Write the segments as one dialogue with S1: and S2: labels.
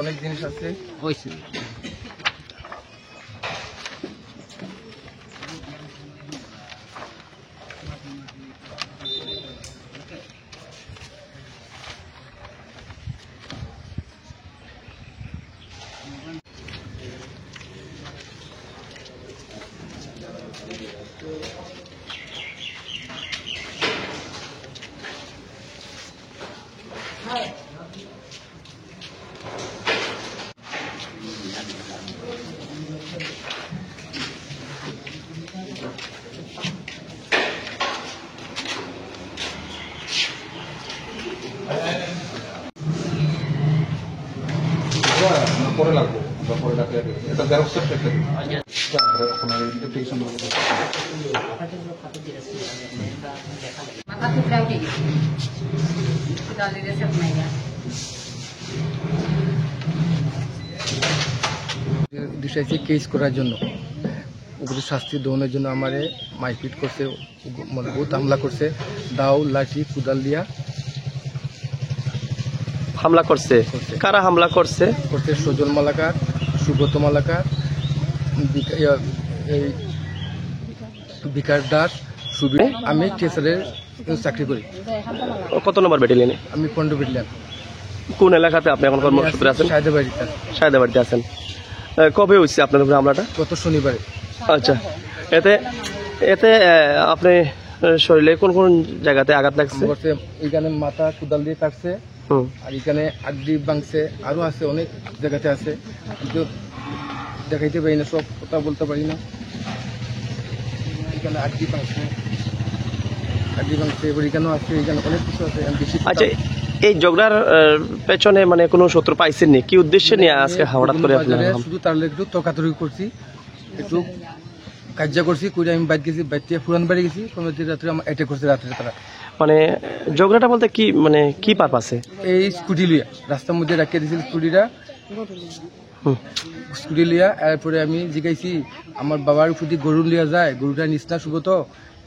S1: অনেক জিনিস আছে হয়েছে। পরে লাগবো পরে ডাকলে এটা জেরক্স একটা দিশাইছে কেস করার জন্য, উপরে শাস্তি দেওয়ানোর জন্য আমারে মারপিট করছে, মানে বহুত হামলা করছে, দাও লাঠি কুদাল দিয়া
S2: হামলা করছে। কারা হামলা করছে?
S1: করছে সজল মালাকার, সুব্রত মালাকার, এই বিকাশ দাস, সুবীর। আমি টিচারের চাকরি করি।
S2: কত নম্বর ব্যাটালিয়নে?
S1: আমি 15 ব্যাটালিয়ন।
S2: কোন এলাকাতে আপনি এখন কর্মসূত্রে আছেন? সায়দাবাড়িতে আছেন। কবে হয়েছে আপনার উপরে হামলাটা?
S1: গত শনিবারে।
S2: আচ্ছা, এতে এতে আপনি শরীরে কোন কোন জায়গাতে আঘাত লাগছে?
S1: এখানে মাথা কুদাল দিয়ে কাটছে, আর এখানে আড্ডি ভাঙছে, আরো আছে অনেক জায়গাতে আছে, কিন্তু দেখাইতে পারি না, সব কথা বলতে পারি না। এখানে আড্ডি ভাঙছে, এবার এখানেও আছে, এখানে অনেক কিছু আছে।
S2: আচ্ছা, এই ঝগড়ার পেছনে মানে কোনো শত্রু পাইছেন নি? কি উদ্দেশ্যে নিয়ে আজকে হঠাৎ করে
S1: শুধু তার একটু তর্কাতর্কি করছি, একটু কার্য করছি, করে আমি বাইক গেছি, বাইক থেকে পুরান বাড়ি গেছি, রাত্রে আমার অ্যাটাক করছে রাত্রে তারা।
S2: মানে ঝগড়াটা বলতে কি, মানে কি পারপাসে?
S1: এই স্কুটি লিয়া রাস্তার মধ্যে রাখিয়ে দিয়েছিল স্কুটি লিয়া। এরপরে আমি জিজ্ঞাসি আমার বাবার ফুটি গরু লিয়া যায়, গরুটা নিস না শুভ তো,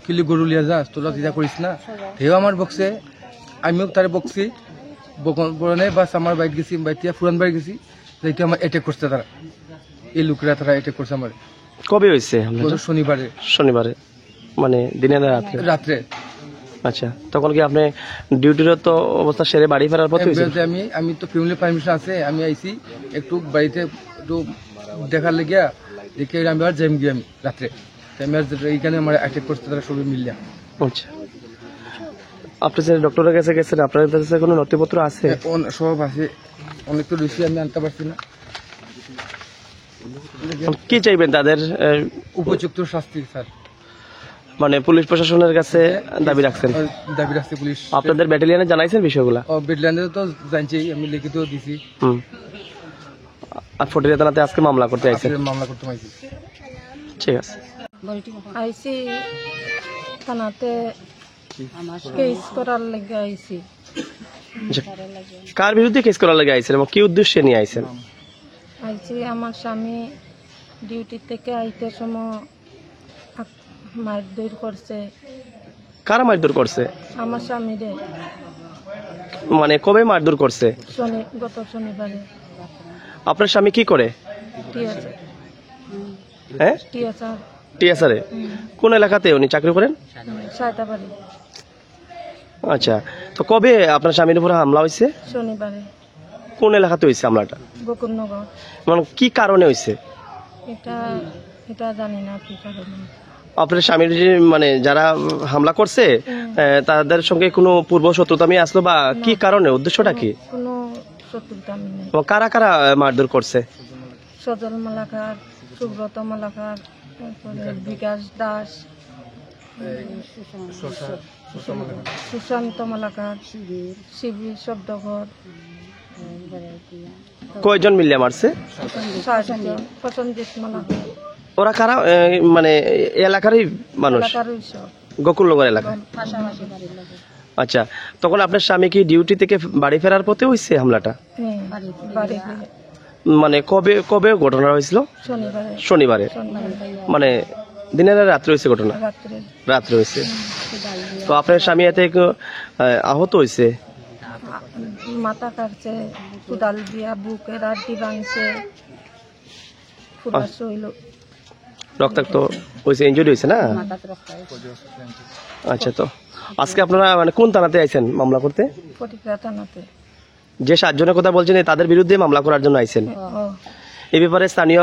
S1: কিলি গরু লিয়া যাস, তোরা চিন্তা করিস না। সেও আমার বকছে, আমিও তার বকছি, বকনে বাস আমার বাইক গেছি, বাইক থেকে পুরান বাড়ি গেছি, যাইতে আমার অ্যাটাক করছে তারা, এই লোকেরা তারা অ্যাটাক করছে আমার।
S2: কবে হয়েছে?
S1: শনিবারে।
S2: শনিবারে মানে দিনে না রাত্রে?
S1: রাত্রে।
S2: আচ্ছা, তখন কি আপনি ডিউটিরত অবস্থা সেরে বাড়ি ফেরার পথে?
S1: আমি তো ফ্যামিলি পারমিশন আছে, আমি আইছি একটু বাড়িতে একটু দেখার লেগিয়া, দেখে আমি আর যাইম গিয়ে আমি রাত্রে এইখানে আমার অ্যাটাক করতে তারা সবাই মিলিয়া।
S2: আচ্ছা, আপনি যে ডক্টরের কাছে গেছেন, আপনার কাছে কোনো নথিপত্র আছে?
S1: সব আছে, অনেক তো বেশি আমি আনতে পারছি না।
S2: কি চাইবেন তাদের?
S1: উপযুক্ত শাস্তি স্যার,
S2: মানে পুলিশ প্রশাসনের কাছে দাবি রাখছেন?
S1: দাবি রাখছে পুলিশ।
S2: আপনাদের ব্যাটালিয়নে জানাইছেন বিষয়গুলো?
S1: ব্যাটালিয়নে তো জানছি, আমি লিখিত দিছি।
S2: আর ফটিয়া থানাতে আজকে মামলা করতে আইছেন?
S1: মামলা করতে আইছি।
S2: ঠিক আছে,
S3: আইছি থানাতে কেস করার লাগে আইছি।
S2: কার বিরুদ্ধে কেস করার লাগে আইছেন এবং কি উদ্দেশ্যে নিয়ে আইছেন?
S3: আইছি আমার স্বামী ডিউটি থেকে আইতে সময় মারধর করছে।
S2: কারা মারধর করছে?
S3: আমার স্বামী রে।
S2: মানে কবে মারধর করছে?
S3: গত শনিবারে।
S2: আপনার স্বামী কি করে? হ্যাঁ, টিএসআরে। কোন এলাকাতে উনি চাকরি করেন?
S3: সায়দাবাড়ি।
S2: আচ্ছা, তো কবে আপনার স্বামীর উপরে হামলা হয়েছে?
S3: শনিবারে।
S2: কোন এলাকাতে হয়েছে হামলাটা?
S3: বকুলনগর।
S2: মানে কি কারণে হয়েছে?
S3: এটা জানি না কি কারণে।
S2: আপনার স্বামীর মানে যারা হামলা করছে তাদের সঙ্গে কোনো পূর্ব শত্রুতামি আসলো বা কি কারণে, উদ্দেশ্যটা কি?
S3: কোনো শত্রুতামি নেই।
S2: কারা কারা মারধর করছে?
S3: সজল মালাকার, সুব্রত মালাকার, তারপরে বিকাশ দাস, সুশান্ত মালাকার, শিবির শব্দঘর।
S2: কয়জন মিলে মারছে?
S3: 6 জন। প্রসঞ্জিৎ মালাকার।
S2: ওরা কারা, মানে এলাকারই মানুষ? গোকুলনগর এলাকা। আচ্ছা, তখন আপনার স্বামী কি ডিউটি থেকে বাড়ি ফেরার পথে হয়েছে হামলাটা? মানে কবে কবে ঘটনা হয়েছিল? শনিবারে। মানে দিনের রাত্রে হয়েছে ঘটনা? রাত্রে হয়েছে। তো আপনার স্বামী এতে আহত হয়েছে?
S3: মাথা কাটছে, কোদাল দিয়া বুকের আড্ডি ভাঙছে, পুরা শরীর
S2: রক্তাক্ত হয়েছে, ইনজুরি হয়েছে না? আচ্ছা, তো আজকে আপনারা মানে কোন থানাতে আইছেন মামলা করতে?
S3: ফটিকরা থানাতে।
S2: যে 7 জনের কথা বলছেন তাদের বিরুদ্ধে মামলা করার জন্য আইছেন।
S3: ও
S2: এই ব্যাপারে স্থানীয়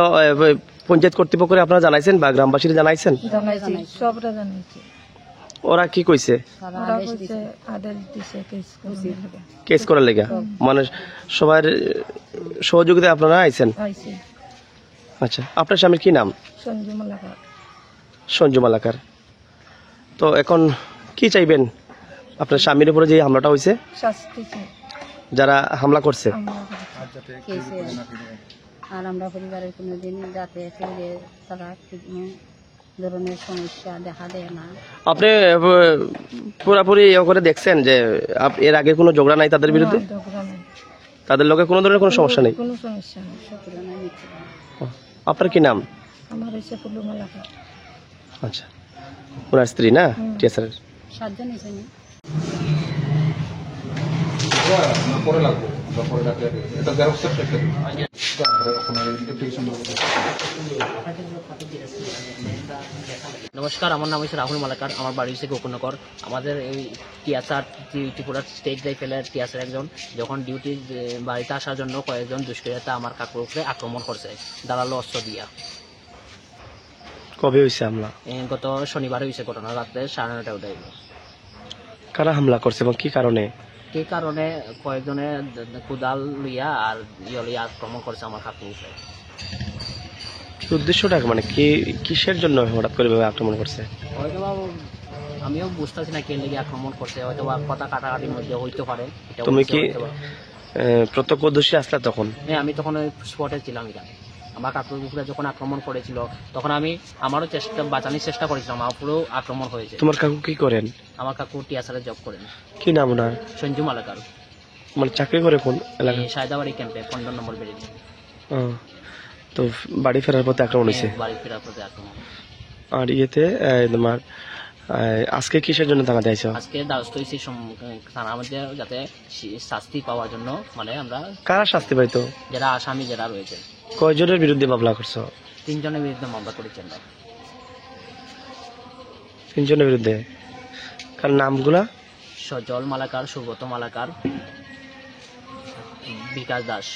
S2: পঞ্চায়েত কর্তৃপক্ষকে আপনারা জানাইছেন বা গ্রামবাসীরা জানাইছেন?
S3: জানাইছি, সবরা জানাইছি।
S2: ওরা কি কইছে?
S3: ওরা কইছে আদেশ দিছে
S2: কেস করার লেগে। মানে সবার সহযোগিতায় আপনারা আইছেন?
S3: আইছি।
S2: আচ্ছা, আপনার স্বামীর কি নাম?
S3: সঞ্জু মালাকার।
S2: সঞ্জু মালাকার। তো এখন কি চাইবেন? আপনার স্বামীর উপরে যে হামলাটা হয়েছে,
S3: শাস্তি চাই
S2: যারা হামলা করছে,
S3: আমরা।
S4: আর আমরা পরিবারের কোনোদিন যাতে ফিরে তারা কোনো ধরনের সমস্যা দেখা দেয় না।
S2: আপনি পুরাপুরি ইয়ে করে দেখছেন যে এর আগে কোনো ঝগড়া নাই তাদের বিরুদ্ধে?
S3: না, ঝগড়া নাই।
S2: তাদের লোকে কোনো ধরনের কোনো সমস্যা নেই?
S3: কোনো সমস্যা নেই।
S4: শত্রুরা মিথ্যে
S2: ও, আপনার কি নাম?
S3: আমার হচ্ছে ফুলু মালাকার।
S2: আচ্ছা, ওনার স্ত্রী না? ঠিক আছে।
S4: 7 জন এসে নি।
S5: নমস্কার, আমার নাম হচ্ছে রাহুল মালাকার, আমার বাড়ি হচ্ছে গোকুলনগর। আমাদের এই টিয়াসার ত্রিপুরা স্টেট রাইফেলের টিয়াসার একজন যখন ডিউটি বাড়িতে আসার জন্য কয়েকজন দুষ্কৃতীরা আমার কাকুর উপরে আক্রমণ করছে দাঁড়ালো অস্ত্র দিয়া।
S2: কবে হয়েছে হামলা?
S5: গত শনিবার হয়েছে ঘটনা, রাত্রে 9:30টায় উঠে।
S2: কারা হামলা করছে এবং কি কারণে?
S5: কি কারণে কয়েকজনে কুদাল লইয়া আর লইয়া আক্রমণ করছে আমার কাকুর উপরে।
S2: উদ্দেশ্যটা মানে কি, কিসের জন্য হঠাৎ করে এভাবে আক্রমণ করছে?
S5: হয়তো বা আমিও বুঝতেছি না কে লেগে আক্রমণ করছে, হয়তো বা কথা কাটাকাটির মধ্যে হইতে পারে। এটা
S2: তুমি
S5: হইতে
S2: কি
S5: পারে।
S2: প্রত্যক্ষদর্শী আসলা তখন?
S5: হ্যাঁ, আমি তখন ওই স্পটে ছিলাম। এখানে আমার কাকুর উপরে যখন আক্রমণ করেছিল তখন আমি আমারও বাঁচানোর চেষ্টা করেছিলাম, আমার উপরেও আক্রমণ হয়েছে।
S2: তোমার কাকু কি করেন?
S5: আমার কাকু টিয়াসারে জব করেন।
S2: কি নাম ওনার?
S5: সঞ্জু মালাকার।
S2: মানে চাকরি করে কোন এলাকায়?
S5: সায়দাবাড়ি ক্যাম্পে 15 নম্বর বেড়ে
S2: ও, তো বাড়ি ফেরার পথে আক্রমণ হয়েছে?
S5: বাড়ি ফেরার পথে আক্রমণ।
S2: আর ইয়েতে তোমার আজকে কিসের জন্য থানাতে আইছো?
S5: আজকে দ্বারস্থ হয়েছি থানার মধ্যে যাতে শাস্তি পাওয়ার জন্য, মানে আমরা
S2: কারা শাস্তি পাইতো?
S5: যারা আসামি যারা রয়েছে।
S2: কয়জনের বিরুদ্ধে মামলা করছো?
S5: 3 জনের বিরুদ্ধে মামলা করেছি আমরা।
S2: 3 জনের বিরুদ্ধে। কার নামগুলা?
S5: সজল মালাকার, সুব্রত মালাকার, বিকাশ দাস।